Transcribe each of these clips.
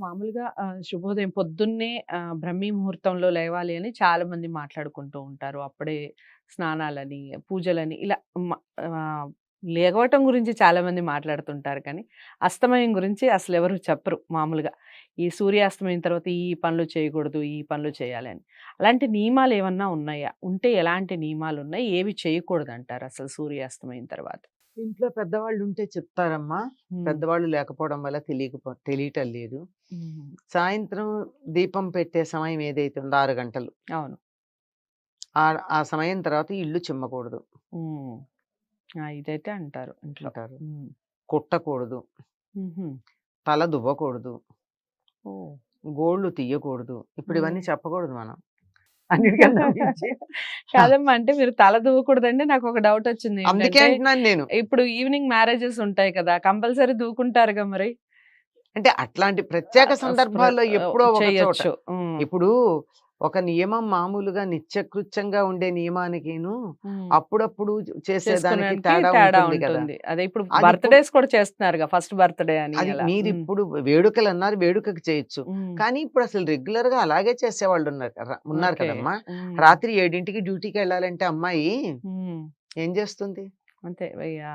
మామూలుగా శుభోదయం పొద్దున్నే బ్రహ్మీ ముహూర్తంలో లేవాలి అని చాలా మంది మాట్లాడుకుంటూ ఉంటారు. అప్పుడే స్నానాలని, పూజలని ఇలా మ ఆహ్, లెగవటం గురించి చాలా మంది మాట్లాడుతుంటారు కానీ, అస్తమయం గురించి అసలెవరు చెప్పరు మామూలుగా. ఈ సూర్యాస్తమయం తర్వాత ఈ పనులు చేయకూడదు, ఈ పనులు చేయాలి అని. అలాంటి నియమాలేమన్నా ఉన్నాయా? ఉంటే ఎలాంటి నియమాలున్నాయి? ఏవి చేయకూడదంటారు అసలు సూర్యాస్తమయం తర్వాత? ఇంట్లో పెద్దవాళ్ళు ఉంటే చెప్తారమ్మా. హ్మ్. పెద్దవాళ్ళు లేకపోవడం వల్ల తెలియటం లేదు. హ్మ్. సాయంత్రం దీపం పెట్టే సమయం ఏదైతే ఉందో 6 గంటలు. అవును. ఆ సమయం తర్వాత ఇల్లు చిమ్మకూడదు హ్మ్. ఇదైతే అంటారు ఇంట్లో. అంటారు. హ్మ్. కుట్టకూడదు, హుహు. తల దువ్వకూడదు, ఓహ్! గోళ్ళు తీయకూడదు. ఇప్పుడు హ్మ్. ఇవన్నీ చెప్పకూడదు మనం. అన్నిటికన్నా మించి కాదమ్మా! అంటే మీరు తల దువ్వకూడదంటే నాకొక డౌటొచ్చింది. అందుకే ఏంటంటే, అంటున్నాను నేను. ఇప్పుడు ఈవినింగ్ మ్యారేజెస్ ఉంటాయి కదా! కంపల్సరీ దువ్వుకుంటారుగా మరి? అంటే అట్లాంటి ప్రత్యేక సందర్భాల్లో ఎప్పుడో ఒక చోట. చెయ్యొచ్చు. హ్మ్. ఇప్పుడు ఒక నియమం మామూలుగా నిత్యకృత్యంగా ఉండే నియమానికిను, హ్మ్. అప్పుడప్పుడు చేసేదానికి చేసుకోవడానికి తేడా తేడా ఉంటుంది గదా! ఉంటుంది. అదే ఇప్పుడు అదిప్పుడు బర్త్‌డేస్ కూడా చేస్తున్నారుగా. ఫస్ట్ బర్త్‌డే అని అది అలా. హ్మ్. మీరిప్పుడు వేడుకలన్నారు, వేడుకకి చేయొచ్చు. హ్మ్. కానీ ఇప్పుడసలు రెగ్యులర్‌గా అలాగే చేసేవాళ్ళున్నారు ఉన్నారు ఓకే. కదమ్మా! హ్మ్. రాత్రి 7కి డ్యూటీకెళ్ళాలంటే అమ్మాయి హ్మ్. ఏం చేస్తుంది? అంతే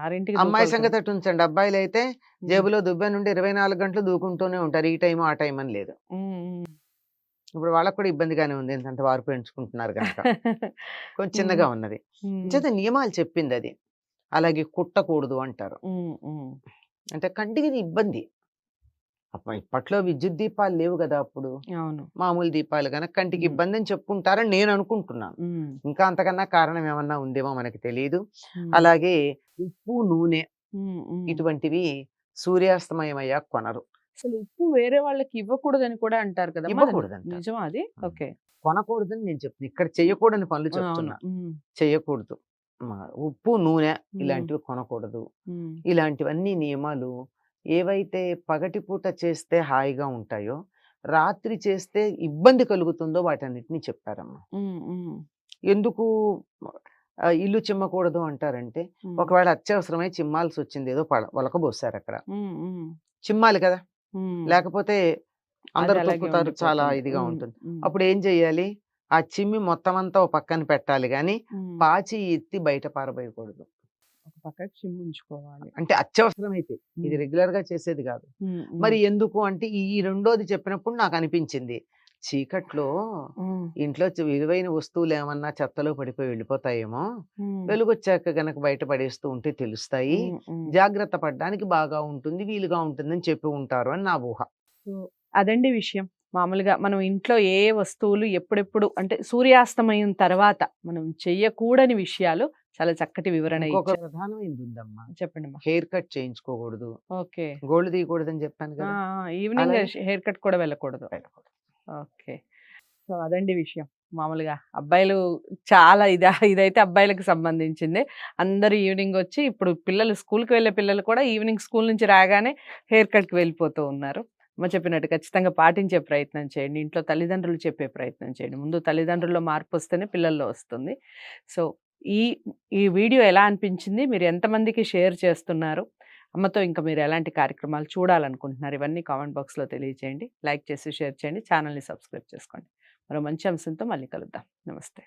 6కి అమ్మాయి దూకాల్సింది. సంగతి అటుంచండి. అబ్బాయిలైతే హ్మ్. జేబులో దువ్వెన నుండి 24 గంటలు దూకుంటూనే ఉంటారు. ఈ టైము, ఆ టైం అని లేదు. హ్మ్. హ్మ్. ఇప్పుడు వాళ్ళకి కూడా ఇబ్బందిగానే ఉంది. ఎందుకంటే వారు పెంచుకుంటున్నారు గనక. కొంచెం హ్మ్. చిన్నగా ఉన్నది. హ్మ్. అంచేత నియమాలు చెప్పిందది. అలాగే కుట్టకూడదు అంటారు. హ్మ్. హ్మ్. అంటే కంటికి ఇది ఇబ్బంది. ఇప్పట్లో విద్యుత్ దీపాలు లేవు గదా! అప్పుడు. అవును. మామూలు దీపాలు గనక కంటికి హ్మ్. ఇబ్బందని చెప్పుకుంటారని నేను అనుకుంటున్నాను. హ్మ్. ఇంకా అంతకన్నా కారణం ఏమన్నా ఉందేమో మనకి తెలీదు. హ్మ్. అలాగే ఉప్పు, నూనె హ్మ్. హ్మ్. ఇటువంటివి సూర్యాస్తమయం అయ్యాక కొనరు. అసలు ఉప్పు వేరే వాళ్ళకి ఇవ్వకూడదని కూడా అంటారు కదమ్మా! అది ఇవ్వకూడదంటారు. నిజమా అది? హ్మ్. ఓకే. కొనకూడదని నేను చెప్తున్నా. ఇక్కడ చెయ్యకూడని పనులు అవును. చెప్తున్నా. హ్మ్. చెయ్యకూడదు. మ ఉప్పు, నూనె హ్మ్. ఇలాంటివి కొనకూడదు. హ్మ్. ఇలాంటివన్నీ నియమాలు ఏవైతే పగటిపూట చేస్తే హాయిగా ఉంటాయో, రాత్రి చేస్తే ఇబ్బంది కలుగుతుందో వాటన్నిటిని చెప్పారమ్మా. హ్మ్. హ్మ్. ఎందుకు ఇల్లు చిమ్మకూడదు అంటారంటే, హ్మ్. ఒకవేళ అత్యవసరమై చిమ్మాల్సొచ్చింది. ఏదో ఒలకబోసారక్కడ. హ్మ్. హ్మ్. చిమ్మాలి కదా! హ్మ్. లేకపోతే అది అందరూ అలాగే తొక్కుతారు. చాలా ఉండిపోతుంది. ఇదిగా హ్మ్. ఉంటుంది. హ్మ్. అప్పుడేం జేయాలి? ఆ చిమ్మి మొత్తమంతా ఓ పక్కన పెట్టాలి గానీ, హ్మ్. పాచి ఎత్తి బయట పారబోయకూడదు. ఒక పక్కకి చిమ్ముంచుకోవాలి. అంటే అత్యవసరమైతే. ఇది హ్మ్. రెగ్యులర్‌గా చేసేది గాదు. హ్మ్. హ్మ్. మరి ఎందుకు అంటే, ఈ రెండోది చెప్పినప్పుడు నాకనిపించింది. చీకట్లో హ్మ్. ఇంట్లో విలువైన వస్తువులేమన్నా చెత్తలో పడిపోయి వెళ్ళిపోతాయేమో! హ్మ్. వెలుగొచ్చాక గనక బయట పడేస్తూ ఉంటే తెలుస్తాయి. హ్మ్. హ్మ్. జాగ్రత్త పడడానికి బాగా ఉంటుంది, వీలుగా ఉంటుందని చెప్పి ఉంటారు అని నా ఊహ. సో, అదండి విషయం. మామూలుగా మనం ఇంట్లో ఏ వస్తువులు ఎప్పుడెప్పుడు అంటే సూర్యాస్తమయం తర్వాత మనం చెయ్యకూడని విషయాలు చాలా చక్కటి వివరణ ఇంకొక ఇచ్చారు. ప్రధానమైనదుందమ్మా. చెప్పండమ్మా. హెయిర్ కట్ చేయించుకోకూడదు. ఓకే. గోళ్ళు తీయకూడదని చెప్పాను ఆ! గదా! ఆ! ఈవినింగ్ అలాగే హెయిర్ కట్ కూడా వెళ్ళకూడదు. వెళ్ళకూడదు. ఓకే. సో, అదండి విషయం. మామూలుగా అబ్బాయిలు చాలా ఇదైతే అబ్బాయిలకి సంబంధించిందే. అందరూ ఈవినింగొచ్చి ఇప్పుడు పిల్లలు స్కూలుకి వెళ్ళే పిల్లలు కూడా ఈవినింగ్ స్కూలు నుంచి రాగానే హెయిర్ కట్‌కి వెళ్ళిపోతూ ఉన్నారు. అమ్మ చెప్పినట్టు ఖచ్చితంగా పాటించే ప్రయత్నం చేయండి. ఇంట్లో తల్లిదండ్రులు చెప్పే ప్రయత్నం చేయండి. ముందు తల్లిదండ్రుల్లో మార్పొస్తేనే పిల్లల్లో వస్తుంది. సో, ఈ ఈ వీడియో ఎలా అనిపించింది? మీరు ఎంతమందికి షేర్ చేస్తున్నారు? అమ్మతో ఇంకా మీరు ఎలాంటి కార్యక్రమాలు చూడాలనుకుంటున్నారు? ఇవన్నీ కామెంట్ బాక్స్‌లో తెలియజేయండి. లైక్ చేసి, షేర్ చేయండి. ఛానెల్‌ని సబ్స్క్రైబ్ చేసుకోండి. మరో మంచి అంశంతో మళ్ళీ కలుద్దాం. నమస్తే.